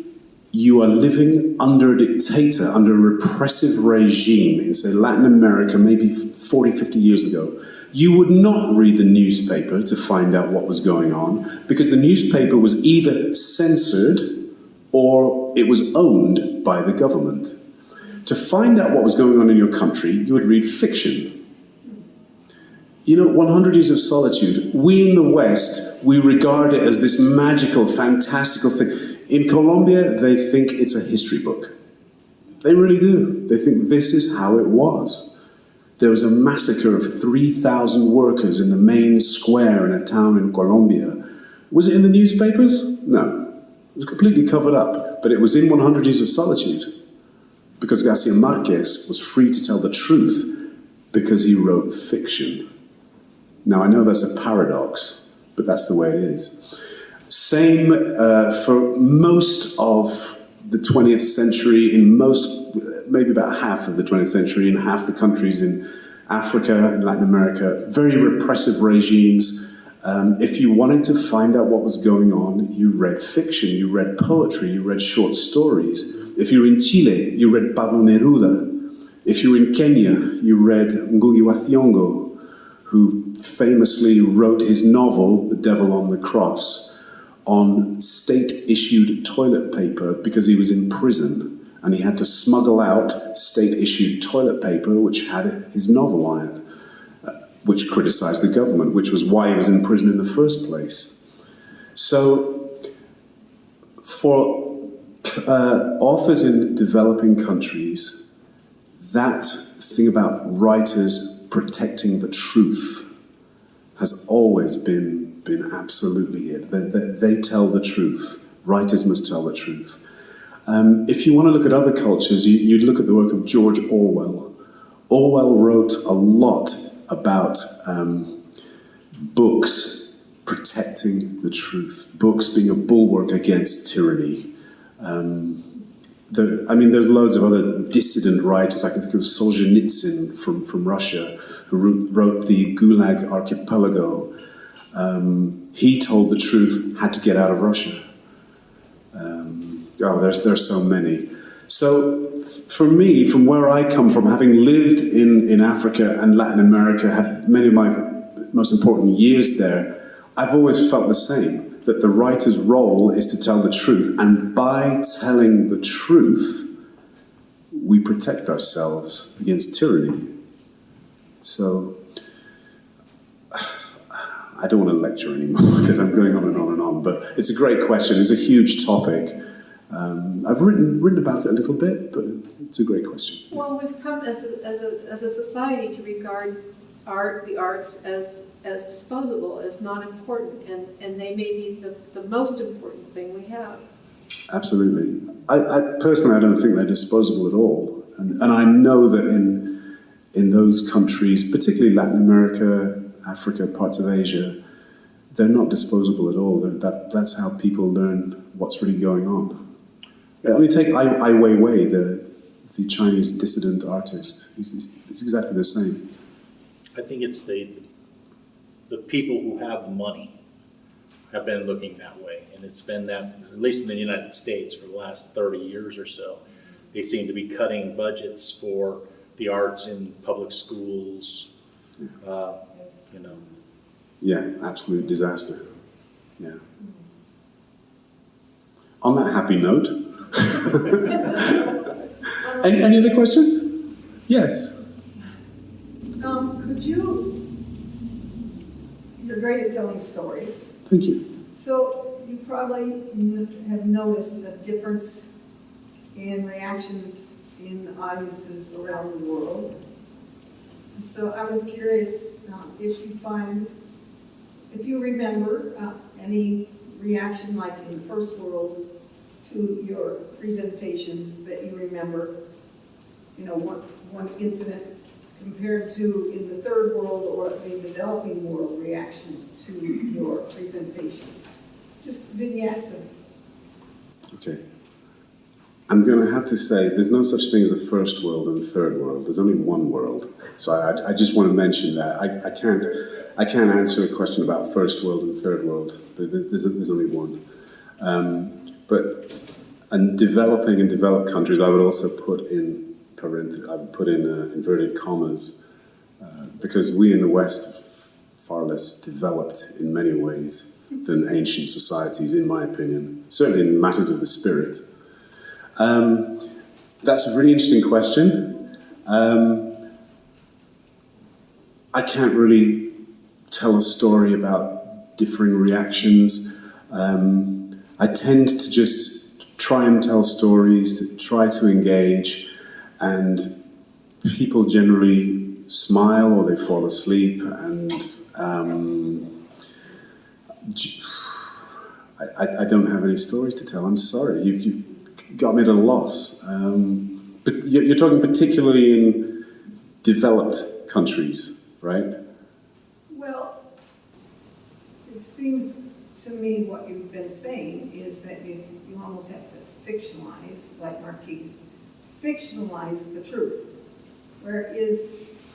you are living under a dictator, under a repressive regime in, say, Latin America, maybe 40, 50 years ago, you would not read the newspaper to find out what was going on, because the newspaper was either censored or it was owned by the government. To find out what was going on in your country, you would read fiction. You know, 100 Years of Solitude, we in the West, we regard it as this magical, fantastical thing. In Colombia, they think it's a history book. They really do. They think this is how it was. There was a massacre of 3,000 workers in the main square in a town in Colombia. Was it in the newspapers? No. It was completely covered up. But it was in 100 Years of Solitude. Because Garcia Marquez was free to tell the truth because he wrote fiction. Now, I know that's a paradox, but that's the way it is. Same for most of the 20th century, in most, maybe about half of the 20th century, in half the countries in Africa and Latin America, very repressive regimes. If you wanted to find out what was going on, you read fiction, you read poetry, you read short stories. If you were in Chile, you read Pablo Neruda. If you were in Kenya, you read Ngugi wa Thiong'o, who famously wrote his novel, The Devil on the Cross, on state-issued toilet paper because he was in prison, and he had to smuggle out state-issued toilet paper which had his novel on it, which criticized the government, which was why he was in prison in the first place. So, for authors in developing countries, that thing about writers protecting the truth has always been absolutely it. They tell the truth. Writers must tell the truth. If you want to look at other cultures, you look at the work of George Orwell. Orwell wrote a lot about books protecting the truth, books being a bulwark against tyranny. There's loads of other dissident writers. I can think of Solzhenitsyn from Russia, who wrote the Gulag Archipelago. He told the truth, had to get out of Russia. There's so many. So for me, from where I come from, having lived in Africa and Latin America, had many of my most important years there, I've always felt the same, that the writer's role is to tell the truth. And by telling the truth, we protect ourselves against tyranny. So I don't want to lecture anymore because I'm going on and on and on, but it's a great question. It's a huge topic. I've written about it a little bit, but it's a great question. Well, we've come as a society to regard the arts as disposable, as not important, and they may be the most important thing we have. Absolutely. I personally, I don't think they're disposable at all. And I know that in those countries, particularly Latin America, Africa, parts of Asia, they're not disposable at all. That's how people learn what's really going on. I mean, take Ai Weiwei, the Chinese dissident artist. He's exactly the same. I think it's the people who have the money have been looking that way, and it's been that, at least in the United States, for the last 30 years or so. They seem to be cutting budgets for the arts in public schools, Yeah, absolute disaster. Yeah. On that happy note, any other questions? Yes. You're great at telling stories. Thank you. So you probably have noticed a difference in reactions in audiences around the world. So I was curious if you remember any reaction like in the first world to your presentations that you remember, one incident compared to in the third world or the developing world reactions to your presentations. Just vignettes of. Okay. I'm going to have to say there's no such thing as the first world and the third world. There's only one world. So I just want to mention that. I can't answer a question about first world and third world. There's only one. And developing and developed countries, I would also put in inverted commas, because we in the West are far less developed in many ways than ancient societies, in my opinion, certainly in matters of the spirit. That's a really interesting question. I can't really tell a story about differing reactions. I tend to just try and tell stories, to try to engage, and people generally smile or they fall asleep, and I don't have any stories to tell. I'm sorry, you've got me at a loss. But you're talking particularly in developed countries, right? Well, it seems to me what you've been saying is that you almost have to fictionalize, like Marquise, fictionalize the truth. Whereas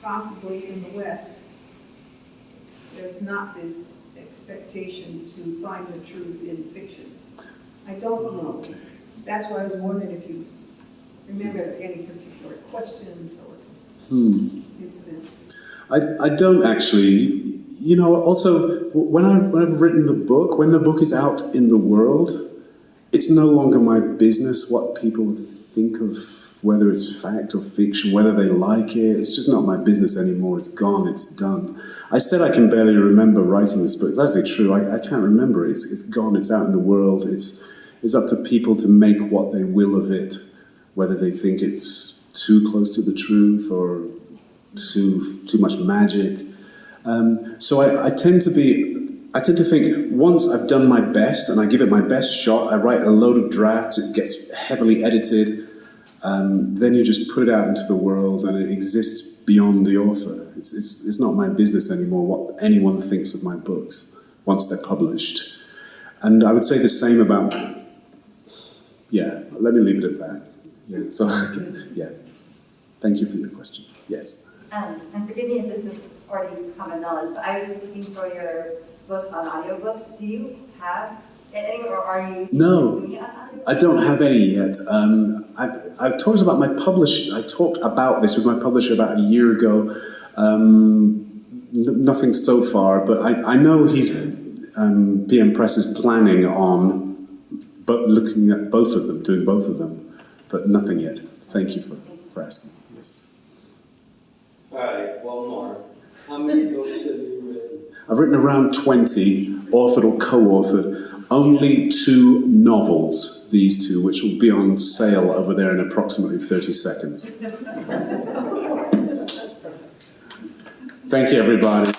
possibly in the West, there's not this expectation to find the truth in fiction. I don't know. Okay. That's why I was wondering if you remember any particular questions or incidents. I don't actually. Also, when I've written the book, when the book is out in the world, it's no longer my business what people think of, whether it's fact or fiction, whether they like it. It's just not my business anymore. It's gone. It's done. I said I can barely remember writing this book. It's actually true. I can't remember it. It's gone. It's out in the world. It's up to people to make what they will of it, whether they think it's too close to the truth or too much magic. So I tend to think once I've done my best and I give it my best shot, I write a load of drafts, it gets heavily edited, then you just put it out into the world and it exists beyond the author. It's not my business anymore what anyone thinks of my books. once they're published. And I would say the same about, yeah, let me leave it at that. Yeah, so, yeah. Thank you for your question. Yes. And forgive me if this is already common knowledge, but I was just looking for your books on audiobook. Do you have any, or are you No, doing it on audiobook? I don't have any yet. I've talked about my publisher. I talked about this with my publisher about a year ago. Nothing so far, but I know he's PM Press is planning on looking at both of them, doing both of them, but nothing yet. Thank you for asking. Yes. All right, one more. How many books have you written? I've written around 20, authored or co-authored. Only 2 novels, these 2, which will be on sale over there in approximately 30 seconds. Thank you, everybody.